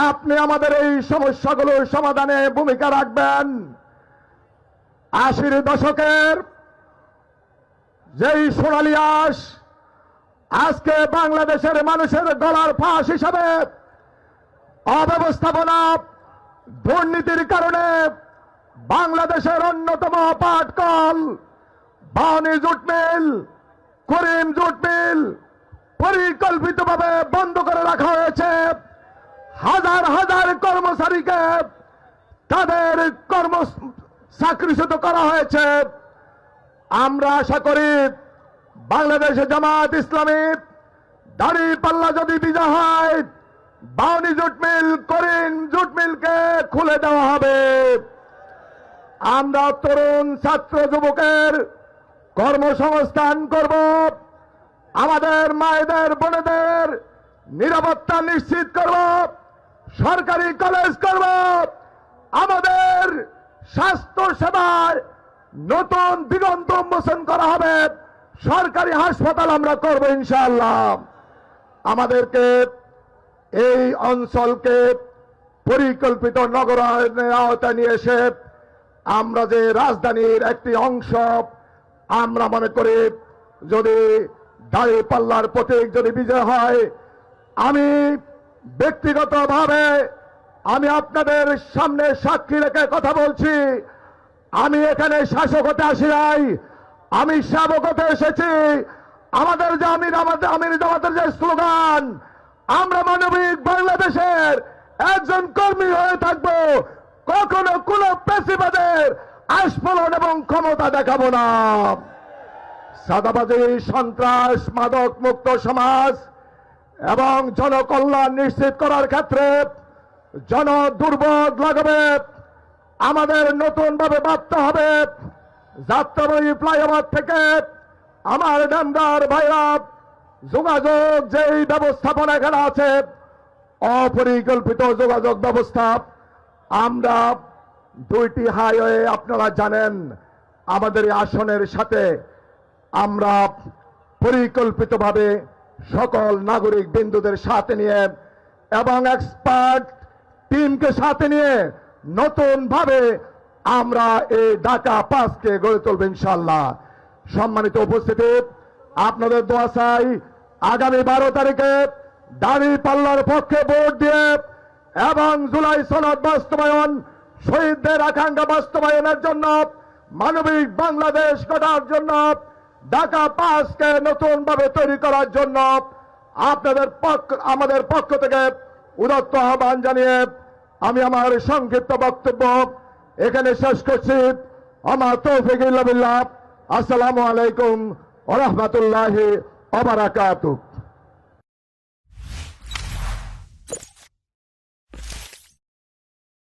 আপনি আমাদের এই সমস্যাগুলোর সমাধানে ভূমিকা রাখবেন। 80 দশকের যেই সোনালী আঁশ আজকে বাংলাদেশের মানুষের গলার ফাঁস হিসাবে অব্যবস্থাপনা দুর্নীতির কারণে বাংলাদেশের অন্যতম পাটকল বাউনী জুট মিল, করিম জুট মিল পরিকল্পিতভাবে বন্ধ করে রাখা হয়েছে। হাজার হাজার কর্মচারীকে তাদের চাকরিচ্যুত করা হয়েছে। আমরা আশা করি বাংলাদেশ জামাত ইসলামী দাঁড়িপাল্লা যদি বিজয় হয়, বাউনী জুট মিল, করিম জুট মিলকে খুলে দেওয়া হবে। আমরা তরুণ ছাত্র যুবকের কর্মসংস্থান করব, আমাদের মায়েদের বোনেদের নিরাপত্তা নিশ্চিত করব, সরকারি কলেজ করব, আমাদের স্বাস্থ্য সেবার নতুন দিগন্ত উন্মোচন করা হবে, সরকারি হাসপাতাল আমরা করব ইনশাআল্লাহ। আমাদেরকে এই অঞ্চলকে পরিকল্পিত নগরায়নের আওতায় নিয়ে এসে আমরা যে রাজধানীর একটি অংশ আমরা মনে করি যদি দাঁড়িপাল্লার প্রতীক যদি বিজয় হয়, আমি ব্যক্তিগতভাবে আমি আপনাদের সামনে সাক্ষী রেখে কথা বলছি, আমি এখানে শাসক হতে আসি নাই, আমি সেবক হতে এসেছি। আমাদের যে আমির জামাতের যে স্লোগান, আমরা মানবিক বাংলাদেশের একজন কর্মী হয়ে থাকবো, কখনো কোন পেশিবাদের আস্ফলন এবং ক্ষমতা দেখাবো না। সাদাবাজি, সন্ত্রাস, মাদক মুক্ত সমাজ এবং জনকল্যাণ নিশ্চিত করার ক্ষেত্রে জনদুর্ভোগ লাগাবে আমাদের নতুন ভাবে ভাবতে হবে। যাত্রাবাড়ি ফ্লাইওভার থেকে আমার ডান্ডার ভাইরা যোগাযোগ যেই ব্যবস্থাপনা এখানে আছে, অপরিকল্পিত যোগাযোগ ব্যবস্থা, আমরা 2টি হাইওয়ে আপনারা জানেন আমাদের আসনের সাথে আমরা পরিকল্পিতভাবে সকল নাগরিক বিন্দুদের সাথে নিয়ে এবং এক্সপার্ট টিমকে সাথে নিয়ে নতুন ভাবে আমরা এই ঢাকা 5কে গড়ে তুলব ইনশাআল্লাহ। সম্মানিত উপস্থিতি, আপনাদের দোয়া চাই আগামী 12 তারিখে দাঁড়িপাল্লার পক্ষে ভোট দিয়ে এবং জুলাই সনদ বাস্তবায়ন, শহীদদের আকাঙ্ক্ষা বাস্তবায়নের জন্য, মানবিক বাংলাদেশ গড়ার জন্য, ঢাকা 5কে নতুন ভাবে তৈরি করার জন্য আমাদের পক্ষ থেকে উদাত্ত আহ্বান জানিয়ে আমি আমার সংক্ষিপ্ত বক্তব্য এখানে শেষ করছি। আমার তৌফিক ইল্লা বিল্লাহ। আসসালামু আলাইকুম ওয়া রাহমাতুল্লাহি ওয়া বারাকাতুহু।